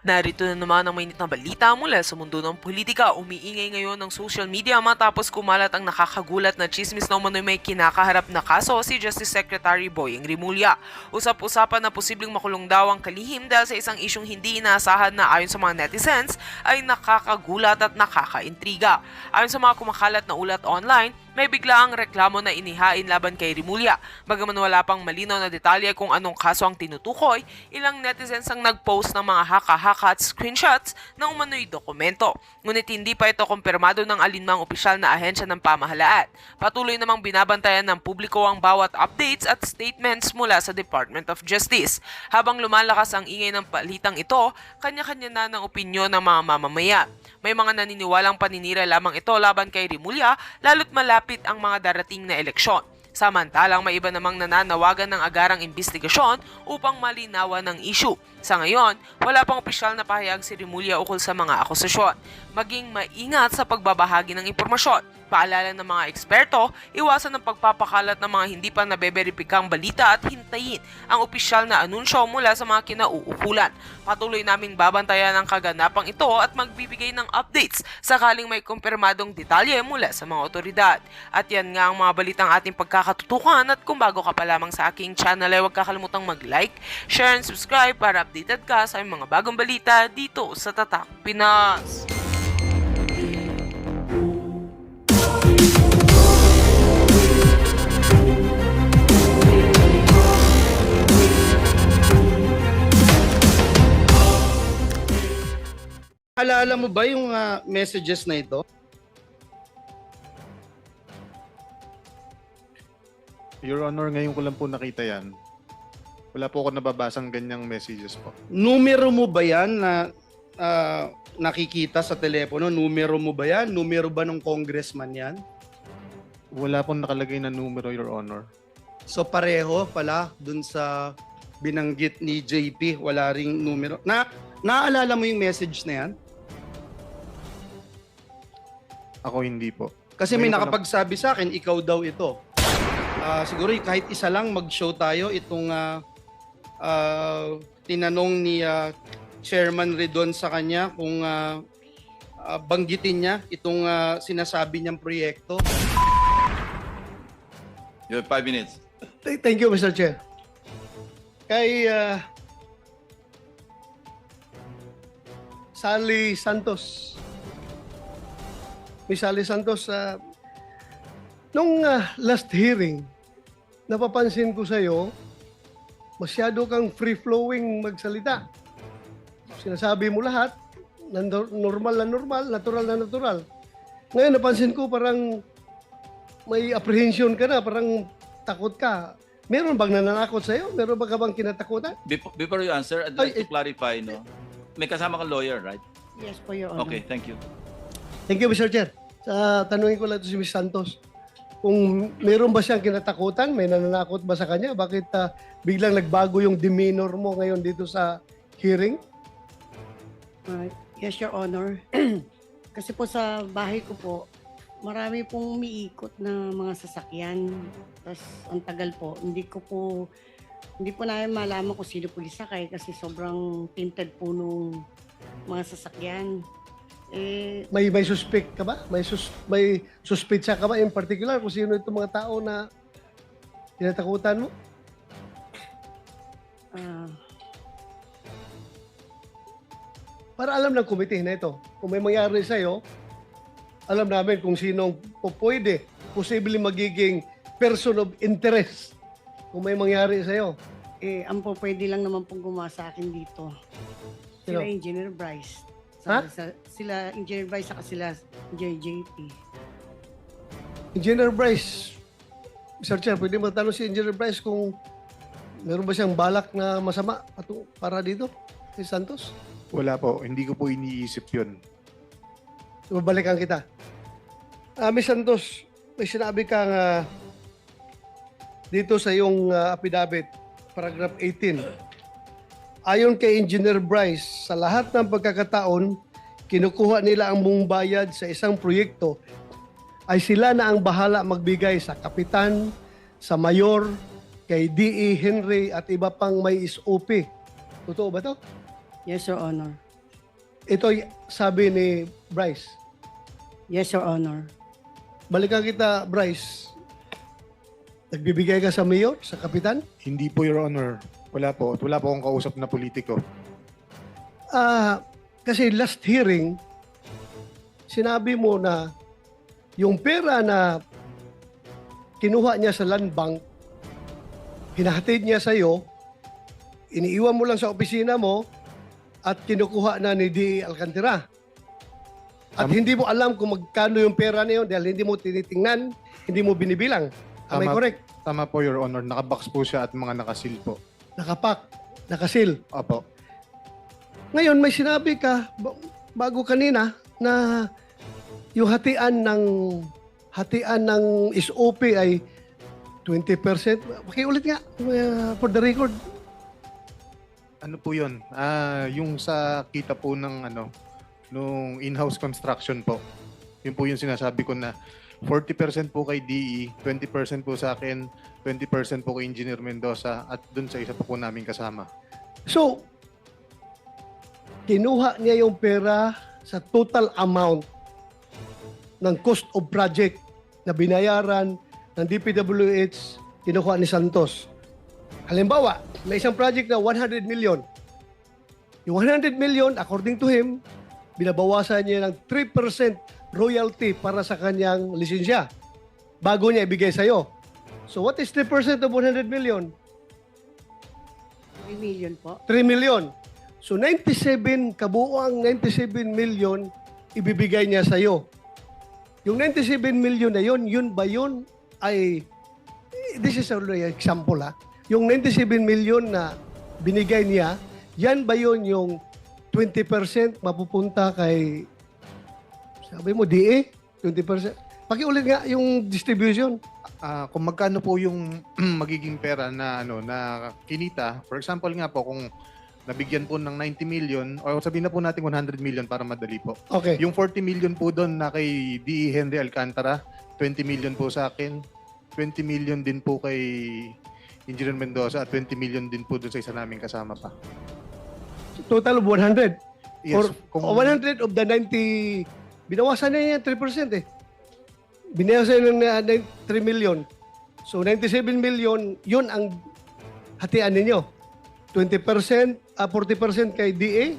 Narito na naman ang mainit na balita mula sa mundo ng politika. Umiingay ngayon ng social media matapos kumalat ang nakakagulat na chismis na umano'y may kinakaharap na kaso si Justice Secretary Boyeng Rimulya. Usap-usapan na posibleng makulong daw ang kalihim dahil sa isang isyong hindi inaasahan na ayon sa mga netizens ay nakakagulat at nakakaintriga. Ayon sa mga kumakalat na ulat online, may biglaang reklamo na inihain laban kay Rimulya. Bagaman wala pang malinaw na detalye kung anong kaso ang tinutukoy, ilang netizens ang nag-post ng mga haka-haka at screenshots ng umano'y dokumento. Ngunit hindi pa ito kumpirmado ng alinmang opisyal na ahensya ng pamahalaan. Patuloy namang binabantayan ng publiko ang bawat updates at statements mula sa Department of Justice. Habang lumalakas ang ingay ng palitang ito, kanya-kanya na ng opinyon ng mga mamamayan. May mga naniniwalang paninira lamang ito laban kay Rimulya lalo't malapit ang mga darating na eleksyon. Samantalang may iba namang nananawagan ng agarang investigasyon upang malinawan ng issue. Sa ngayon, wala pang opisyal na pahayag si Rimulya ukol sa mga akusasyon. Maging maingat sa pagbabahagi ng impormasyon. Paalala ng mga eksperto, iwasan ang pagpapakalat ng mga hindi pa nabeberipikang balita at hintayin ang opisyal na anunsyo mula sa mga kinauukulan. Patuloy naming babantayan ang kaganapang ito at magbibigay ng updates sakaling may kumpirmadong detalye mula sa mga otoridad. At yan nga ang mga balitang ating pagkakatutukan at kung bago ka pa lamang sa aking channel ay huwag kakalimutang mag-like, share and subscribe para updated ka sa mga bagong balita dito sa Tatak Pinas. Alala mo ba yung messages na ito? Your Honor, ngayon ko lang po nakita yan. Wala po ako nababasang ganyang messages po. Numero mo ba yan na nakikita sa telepono? Numero mo ba yan? Numero ba ng congressman yan? Wala pong nakalagay na numero, Your Honor. So pareho pala dun sa binanggit ni JP, wala ring numero. Naalala mo yung message na yan? Ako hindi po. Kasi may Ngayon ko lang- nakapagsabi sa akin, ikaw daw ito. Siguro kahit isa lang mag-show tayo itong tinanong ni Chairman Redon sa kanya kung banggitin niya itong sinasabi niyang proyekto. You have 5 minutes. Thank you, Mr. Chair. Kay Sally Santos. Miss Sally Santos, nung last hearing, napapansin ko sa'yo, masyado kang free-flowing magsalita. Sinasabi mo lahat, normal na normal, natural na natural. Ngayon, napansin ko parang may apprehension ka na, parang takot ka. Meron bang nananakot sa'yo? Meron ba ka bang kinatakutan? Before you answer, I'd like Ay, to clarify, no? May kasama kang lawyer, right? Yes po, Your Honor. Okay, thank you. Thank you, Mr. Chair. Tanungin ko lang ito si Ms. Santos. Kung meron ba siyang kinatakutan, may nananakot ba sa kanya? Bakit biglang nagbago yung demeanor mo ngayon dito sa hearing? Yes, Your Honor. Kasi po sa bahay ko po, marami pong umiikot na mga sasakyan. Tapos ang tagal po, hindi po namin malaman kung sino po isakay kasi sobrang tinted po nung mga sasakyan. May suspect ka ba? May suspitsa ka ba in particular kung sino itong mga tao na kinatakutan mo? Para alam ng komite na ito, kung may mangyari sa'yo, alam namin kung sinong pwede, posible magiging person of interest kung may mangyari sa'yo. Ang po pwede lang naman pong gumawa sa akin dito. Sino? Sila Engineer Bryce. Ha? Sila Engineer Bryce saka sila JJP. Engineer Bryce, Mr. Chair, pwede matanong si Engineer Bryce kung meron ba siyang balak na masama para dito, si Santos? Wala po. Hindi ko po iniisip yun. Babalikan kita. Ms. Santos, may sinabi kang dito sa iyong affidavit, paragraph 18. Ayon kay Engineer Bryce, sa lahat ng pagkakataon, kinukuha nila ang buong bayad sa isang proyekto ay sila na ang bahala magbigay sa kapitan, sa mayor, kay D.E. Henry at iba pang may SOP. Totoo ba to? Yes, Your Honor. Ito'y sabi ni Bryce. Yes, Your Honor. Balikan kita, Bryce. Nagbibigay ka sa mayor, sa kapitan? Hindi po, Your Honor. Wala po. Wala po akong kausap na politiko. Kasi last hearing, sinabi mo na yung pera na kinuha niya sa land bank, hinahatid niya sa iyo, iniiwan mo lang sa opisina mo, at kinukuha na ni D. Alcantara. At hindi mo alam kung magkano yung pera na yun dahil hindi mo tinitingnan, hindi mo binibilang. Am I Tama. correct? Tama po, Your Honor. Nakabox po siya at mga nakasil po. Nakapak, nakasil. Opo. Ngayon, may sinabi ka bago kanina na yung hatian ng SOP ay 20%. Pakiulit nga for the record. Ano po yun? Yung sa kita po ng nung in-house construction po. Yun po yung sinasabi ko na 40% po kay DE, 20% po sa akin, 20% po kay Engineer Mendoza at dun sa isa po namin kasama. So, kinuha niya yung pera sa total amount ng cost of project na binayaran ng DPWH, kinuha ni Santos. Halimbawa, may isang project na 100 million. Yung 100 million, according to him, binabawasan niya ng 3% royalty para sa kanyang lisensya bago niya ibigay sa'yo. So what is 3% of 100 million? 3 million po. 3 million. So 97, kabuuang 97 million ibibigay niya sa'yo. Yung 97 million na yun ba yun ay, this is only an example ha, yung 97 million na binigay niya, yan ba yun yung 20% mapupunta kay, sabi mo, DA? 20%? Pakiulit nga yung distribution. Kung magkano po yung magiging pera na na kinita, for example nga po kung nabigyan po ng 90 million o sabihin na po natin 100 million para madali po. Okay. Yung 40 million po doon na kay D.E. Henry Alcantara, 20 million po sa akin, 20 million din po kay Engineer Mendoza at 20 million din po doon sa isa naming kasama pa. Total of 100. Yes, Or 100 of the 90, binawasan na niya 3% eh. Binawasan na 3 million. So 97 million, yun ang hatian ninyo. 20%, 40% kay DA.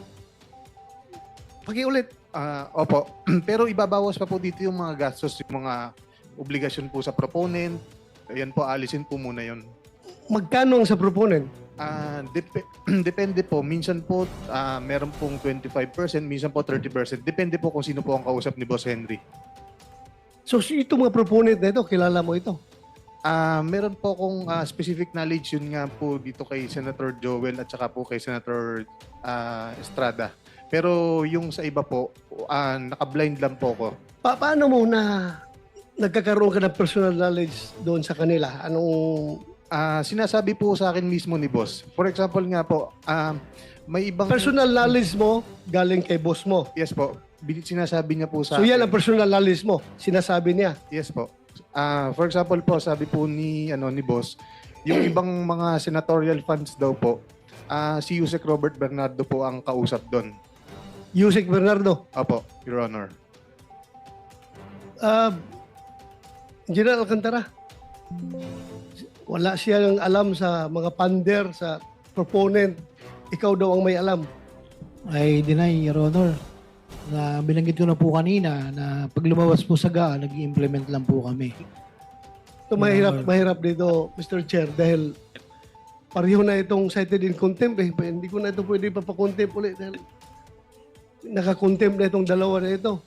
Pakiulit. Opo. Pero ibabawas pa po dito yung mga gastos, yung mga obligasyon po sa proponent. Ayan po, alisin po muna yun. Magkano ang sa proponent? Depende po. Minsan po, meron pong 25%, minsan po 30%. Depende po kung sino po ang kausap ni Boss Henry. So ito mga proponent na ito, kilala mo ito? Meron po akong specific knowledge yun nga po dito kay Senator Joel at saka po kay Senator Estrada. Pero yung sa iba po, naka-blind lang po ko. Paano mo na nagkakaroon ka ng personal knowledge doon sa kanila? Anong Sinasabi po sa akin mismo ni Boss. For example nga po, may ibang... personal knowledge mo galing kay boss mo? Yes po. Sinasabi niya po sa So yan akin. ang personal knowledge mo, sinasabi niya. Yes po. For example po, sabi po ni Boss, yung ibang mga senatorial funds daw po, si Yusek Robert Bernardo po ang kausap doon. Yusek Bernardo. Opo, Your Honor. General Alcantara, wala siyang alam sa mga pander, sa proponent. Ikaw daw ang may alam. I deny, Your Honor, na binanggit ko na po kanina na pag lumabas po sa GA, nag-implement lang po kami. Ito mahirap dito, Mr. Chair, dahil pareho na itong cited in contempt. Hindi ko na ito pwede papakontempt ulit dahil nakakontempt na itong dalawa na ito.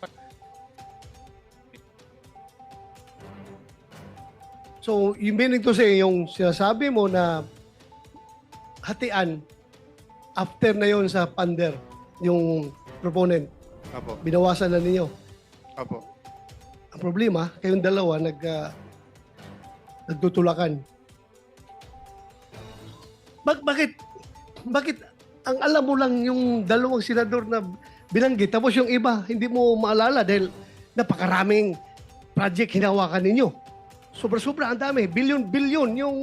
So, yung meaning to say, yung sinasabi mo na hatian, after na yon sa pander, yung proponent, Opo. binawasan na ninyo. Opo. Ang problema, kayong dalawa nagtutulakan. Bakit ang alam mo lang yung dalawang senador na binanggit, tapos yung iba, hindi mo maalala dahil napakaraming project hinawakan ninyo. Sobra-sobra, ang dami. Billion-billion yung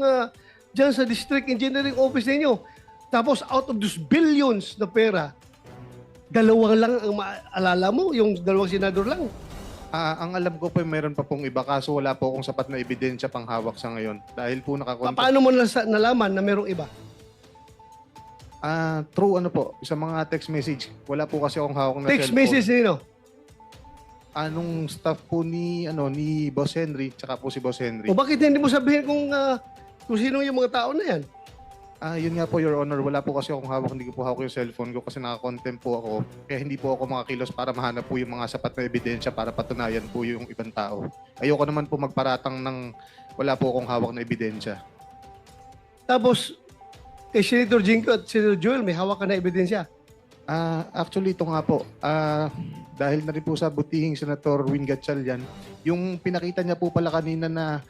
dyan sa District Engineering Office ninyo. Tapos out of those billions na pera, Dalawang lang ang maalala mo, yung dalawang senador lang. Ang alam ko po, mayroon pa pong iba, kaso wala po akong sapat na ebidensya pang hawak sa ngayon. Dahil po nakakontak. Paano mo nalaman na merong iba? True ano po, sa mga text message. Wala po kasi akong hawak na Text cellphone. message nino. Anong staff po ni Boss Henry, tsaka po si Boss Henry. O bakit hindi mo sabihin kung sino yung mga tao na yan? Yun nga po, Your Honor, wala po kasi akong hawak, hindi ko po hawak yung cellphone ko kasi naka-contempt po ako. Kaya hindi po ako makakilos para mahanap po yung mga sapat na ebidensya para patunayan po yung ibang tao. Ayoko naman po magparatang ng wala po akong hawak na ebidensya. Tapos, kay Senator Jinko at Senator Joel, may hawak ka na ebidensya. Actually, ito nga po, dahil na rin po sa butihing Senator Win Gatchalian, yung pinakita niya po pala kanina na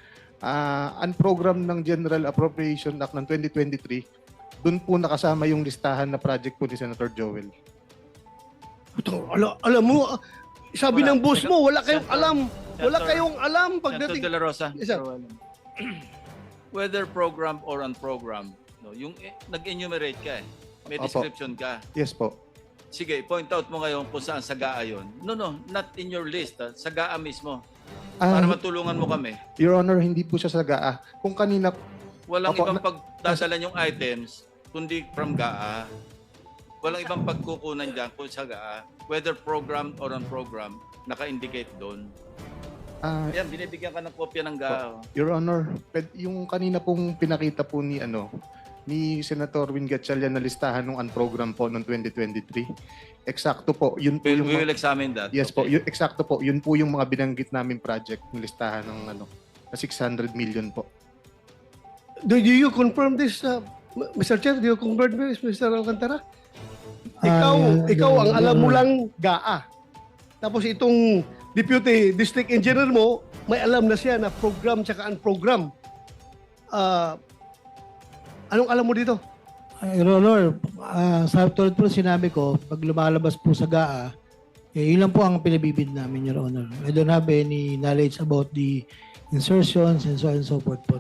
unprogrammed ng General Appropriation Act ng 2023, doon po nakasama yung listahan na project po ni Senator Joel. Alam mo, sabi Wala. ng boss mo, wala kayong Senator- alam. Wala Senator- kayong alam Senator pagdating. De La Rosa, Yes, sir. whether program or unprogram, no, yung nag-enumerate ka may Opo. description ka. Yes po. Sige, point out mo ngayon kung saan sagaa yun. No, not in your list. Sagaa mismo. Ah, Para matulungan mo kami. Your Honor, hindi po siya sa GAA. Kung kanina, Walang Opo, ibang pagdadalan yung items, kundi from GAA. Walang ibang pagkukunan dyan kung sa GAA. Whether program or unprogram, naka-indicate doon. Yan, binibigyan ka ng kopya ng GAA. Your Honor, yung kanina pong pinakita po ni Senator Win Gatchalian na listahan ng unprogram po noong 2023. Eksakto po, yun po We yung will examine that. yes po, Okay. eksakto po, yun po yung mga binanggit naming project ng listahan ng na 600 million po. Do you confirm this, Mr. Chair? Do you confirm this, Mr. Alcantara? Ikaw ang alam mo lang GAA. Tapos itong Deputy District Engineer mo, may alam na siya na program tsaka unprogram. Anong alam mo dito? Your Honor, sa tulad po sinabi ko, pag lumalabas po sa GAA, yun lang po ang pinabibid namin, Your Honor. I don't have any knowledge about the insertions and so on and so forth po.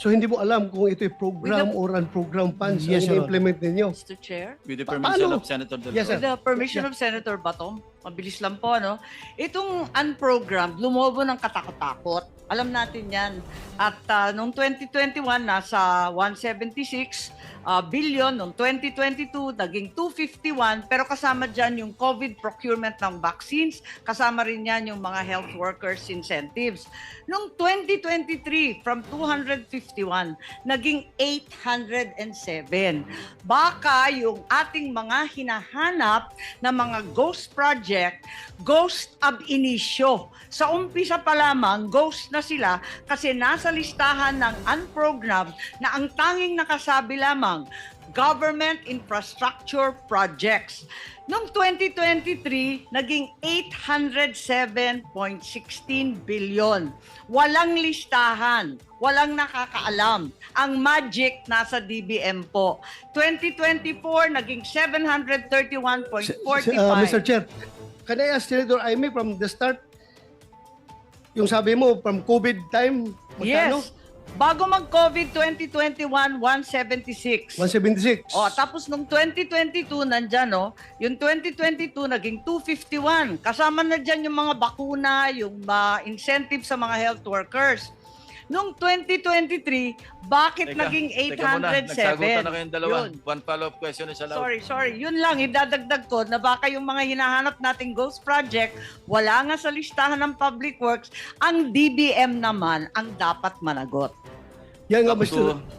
So hindi mo alam kung ito'y program or unprogram funds Yes, ang Your implement ninyo. Mr. Chair, With the Paano? permission of Senator De La Yes, sir. with the permission of Senator Bato, mabilis lang po, ano? Itong unprogrammed, lumobo ng katakot-takot. Alam natin yan. At noong 2021, nasa 176 billion. Noong 2022, naging 251. Pero kasama dyan yung COVID procurement ng vaccines. Kasama rin yan yung mga health workers incentives. Noong 2023, from 251, naging 807. Baka yung ating mga hinahanap na mga ghost project, ghost ab initio. Sa umpisa pa lamang, ghost na sila kasi nasa listahan ng unprogrammed na ang tanging nakasabi lamang, government infrastructure projects. Noong 2023, naging 807.16 billion. Walang listahan, walang nakakaalam. Ang magic nasa DBM po. 2024, naging 731.45. Mr. Chair, can I ask Senator Aimee from the start, yung sabi mo, from COVID time, magkano? Yes. Bago mag-COVID 2021, 176. 176. O, tapos nung 2022, nandyan, no? Yung 2022, naging 251. Kasama na dyan yung mga bakuna, yung incentive sa mga health workers. Nung 2023, bakit naging Teka muna, nagsagutan 807? na kayong dalawa. Yun. One follow-up question is allowed. Sorry. Yun lang, idadagdag ko na baka yung mga hinahanap nating ghost project, wala nga sa listahan ng Public Works, ang DBM naman ang dapat managot. Yan nga,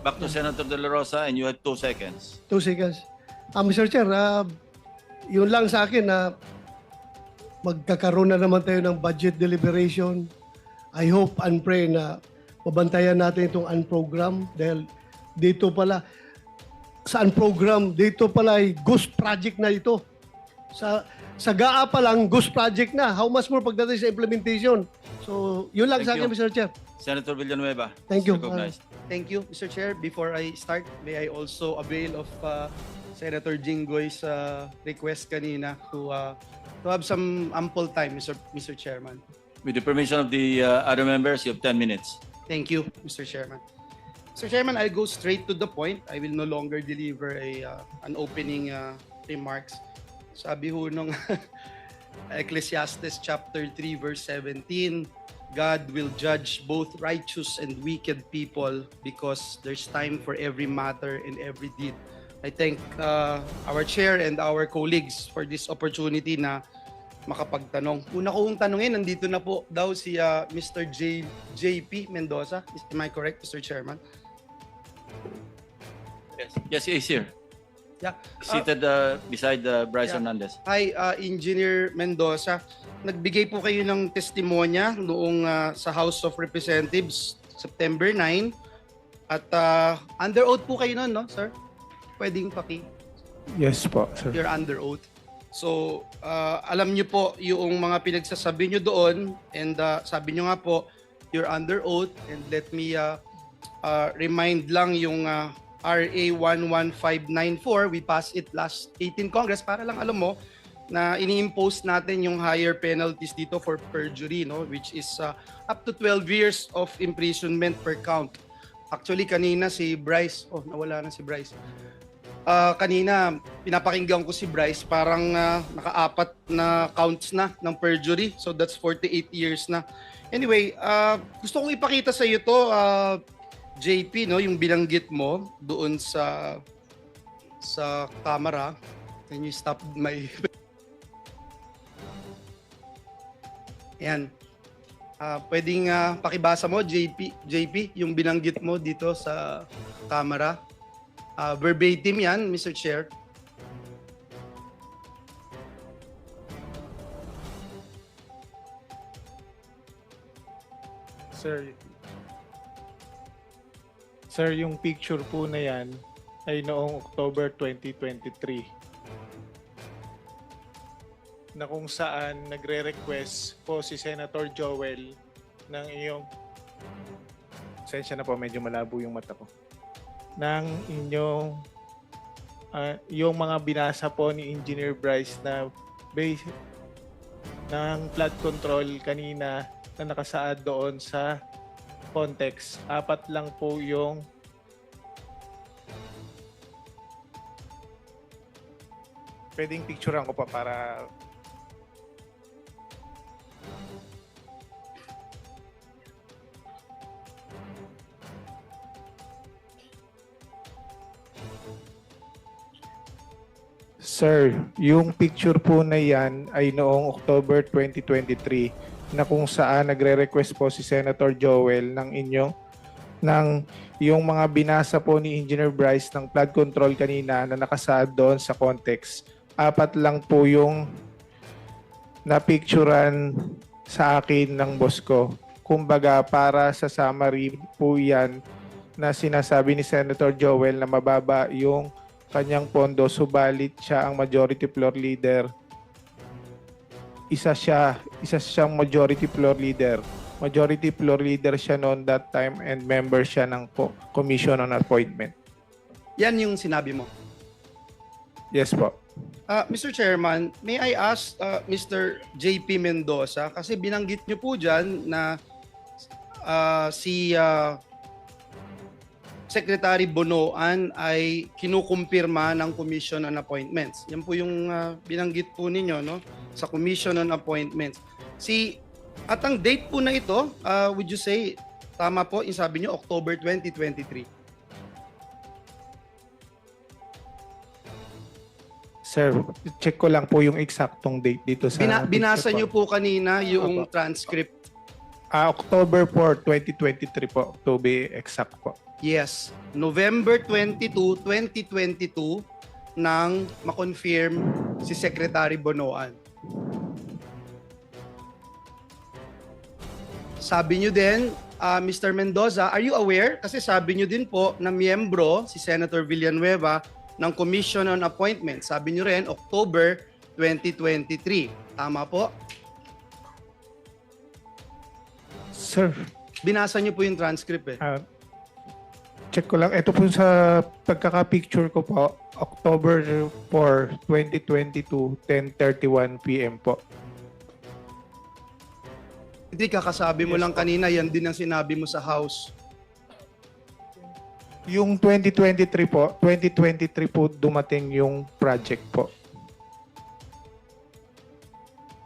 Back to Senator De La Rosa and you have 2 seconds. 2 seconds. Mr. Chair, yun lang sa akin na magkakaroon na naman tayo ng budget deliberation. I hope and pray na mabantayan natin itong unprogram dahil dito pala, sa unprogram, dito pala ay ghost project na ito. Sa GAA pa lang, ghost project na. How much more pagdating sa implementation? So, yun lang sa Thank akin, you. Mr. Chair. Senator Villanueva. Thank you. Recognized. Thank you, Mr. Chair. Before I start, may I also avail of Senator Jinggoy's request kanina to have some ample time, Mr. Chairman. With the permission of the other members, you have 10 minutes. Thank you, Mr. Chairman. Mr. Chairman, I'll go straight to the point. I will no longer deliver an opening remarks. Sabi ho nung Ecclesiastes chapter 3 verse 17, God will judge both righteous and wicked people because there's time for every matter and every deed. I thank our chair and our colleagues for this opportunity na makapagtanong. Una kong tanungin, nandito na po daw si Mr. JP Mendoza. Am I correct, Mr. Chairman? Yes, he is here. Yeah. Seated beside Bryce Yeah. Hernandez. Hi, Engineer Mendoza. Nagbigay po kayo ng testimonya noong sa House of Representatives September 9 at under oath po kayo noon, no, sir? Pwedeng Yes po, sir. you're under oath. So, alam niyo po yung mga pinagsasabi niyo doon and sabi niyo nga po, you're under oath and let me remind lang yung RA 11594, we passed it last 18 Congress para lang alam mo na ini-impose natin yung higher penalties dito for perjury, no, which is up to 12 years of imprisonment per count. Actually kanina si Bryce, nawala na si Bryce. Kanina pinapakinggan ko si Bryce, parang naka-4 na counts na ng perjury, so that's 48 years na. Anyway, gusto kong ipakita sa iyo to, JP, no, yung binanggit mo doon sa camera. Can you stop my Yan. Pwedeng pakibasa mo, JP, yung binanggit mo dito sa camera. Verbatim yan, Mr. Chair. Sir, yung picture po na yan ay noong October 2023 na kung saan nagre-request po si Senator Joel ng iyong sensya na po, medyo malabo yung mata ko, ng inyong yung mga binasa po ni Engineer Bryce na base ng flood control kanina na nakasaad doon sa context. 4 lang po yung pwedeng picturean ko pa para Sir, yung picture po na yan ay noong October 2023 na kung saan nagre-request po si Senator Joel ng yung mga binasa po ni Engineer Bryce ng flood control kanina na nakasaad doon sa context. 4 lang po yung napicturan sa akin ng boss ko. Kumbaga, para sa summary po yan na sinasabi ni Senator Joel na mababa yung kanyang pondo, subalit siya ang majority floor leader. Isa siyang majority floor leader. Majority floor leader siya noon that time and member siya ng Commission on Appointment. Yan yung sinabi mo. Yes po. Mr. Chairman, may I ask Mr. JP Mendoza, kasi binanggit niyo po dyan na si Secretary Bonoan ay kinukumpirma ng Commission on Appointments. Yan po yung binanggit po ninyo, no, sa Commission on Appointments. At ang date po na ito, would you say, tama po, yung sabi niyo, October 2023. Sir, check ko lang po yung eksaktong date dito sa Binasa picture niyo po kanina yung transcript. October 4, 2023 po, to be exact po. Yes, November 22, 2022 nang ma-confirm si Secretary Bonoan. Sabi niyo din, Mr. Mendoza, are you aware? Kasi sabi niyo din po na miyembro si Senator Villanueva ng Commission on Appointments. Sabi niyo rin, October 2023. Tama po? Sir, Binasa niyo po yung transcript eh. check ko lang. Ito po sa pagkaka-picture ko po, October 4, 2022, 10:31 p.m. po. Hindi, kakasabi mo lang kanina, yan din ang sinabi mo sa House. Yung 2023 po dumating yung project po.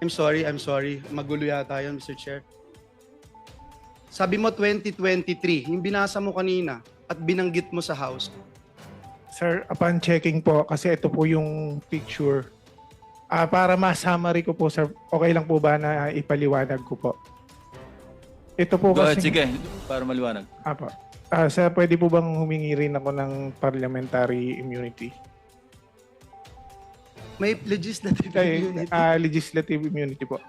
I'm sorry. Magulo yata yun, Mr. Chair. Sabi mo 2023, yung binasa mo kanina at binanggit mo sa House. Sir, upon checking po, kasi ito po yung picture. Para ma-summary ko po, sir, okay lang po ba na ipaliwanag ko po? Ito po Go ahead, kasi... sige, para maliwanag. Apo. Sir, pwede po bang humingi rin ako ng parliamentary immunity? May legislative Ay, immunity. legislative immunity po.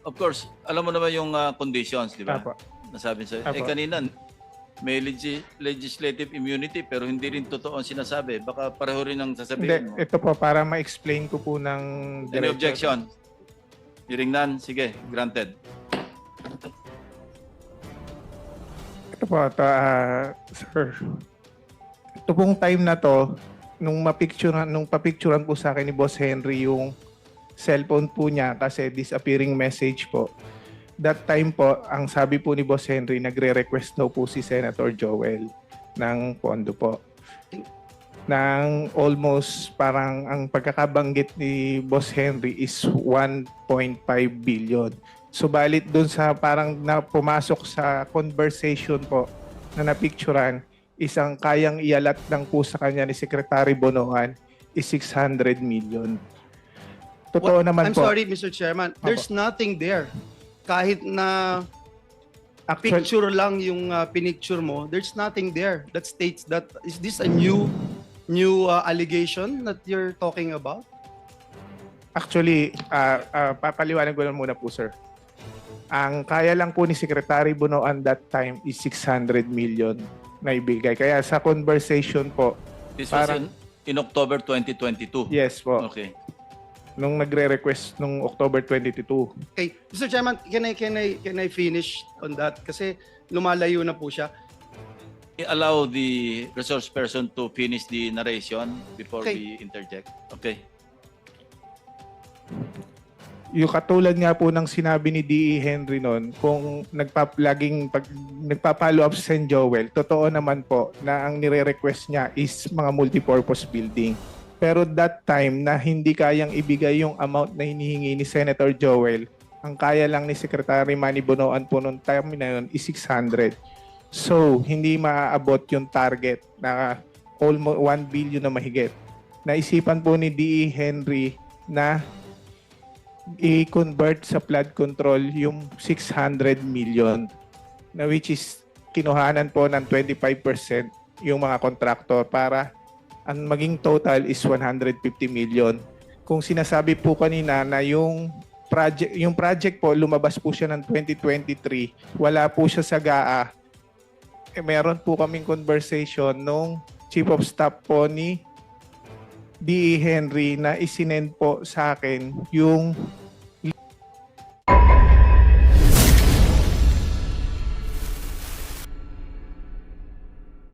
Of course, alam mo naman yung conditions, di ba? Apo. Nasabi sa'yo. Apo. Kanina, may legislative immunity pero hindi rin totoo ang sinasabi. Baka pareho rin ang sasabihin mo. Hindi, ito po, para ma-explain ko po ng... Any objection? Hearing none, sige, granted. Ito po, sir. Ito pong time na to, nung papicturean po sa akin ni Boss Henry yung cellphone po niya kasi disappearing message po. That time po, ang sabi po ni Boss Henry, nagre-request daw po si Senator Joel ng pondo po. Nang almost parang ang pagkakabanggit ni Boss Henry is 1.5 billion. Subalit dun sa parang pumasok sa conversation po na napicturan, isang kayang ialat lang po sa kanya ni Secretary Bonoan is 600 million. Totoo naman I'm po. sorry, Mr. Chairman. There's nothing there. Kahit na Actually, picture lang yung pinicture mo, there's nothing there that states that. Is this a new allegation that you're talking about? Actually, papaliwanag ko lang muna po, sir. Ang kaya lang po ni Secretary Bonoan that time is 600 million na ibigay. Kaya sa conversation po, This was Parang- in October 2022. yes po, Okay. nung nagre-request nung October 22. Okay, Mr. Chairman, can I finish on that? Kasi lumalayo na po siya. Allow the resource person to finish the narration before Okay. we interject. Okay. Yung katulad nga po ng sinabi ni D.E. Henry noon, kung nagpa-follow up si Sen. Joel, totoo naman po na ang nire-request niya is mga multipurpose building. Pero that time na hindi kayang ibigay yung amount na hinihingi ni Senator Joel, ang kaya lang ni Secretary Manny Bonoan po noong time na yun is 600. So, hindi maaabot yung target na almost 1 billion na mahigit. Naisipan po ni D.E. Henry na i-convert sa flood control yung 600 million na which is kinuhanan po ng 25% yung mga kontraktor para ang maging total is 150 million. Kung sinasabi po kanina na yung project po lumabas po siya ng 2023, wala po siya sa GAA. Meron po kaming conversation nung Chief of Staff po ni D.E. Henry na isinend po sa akin yung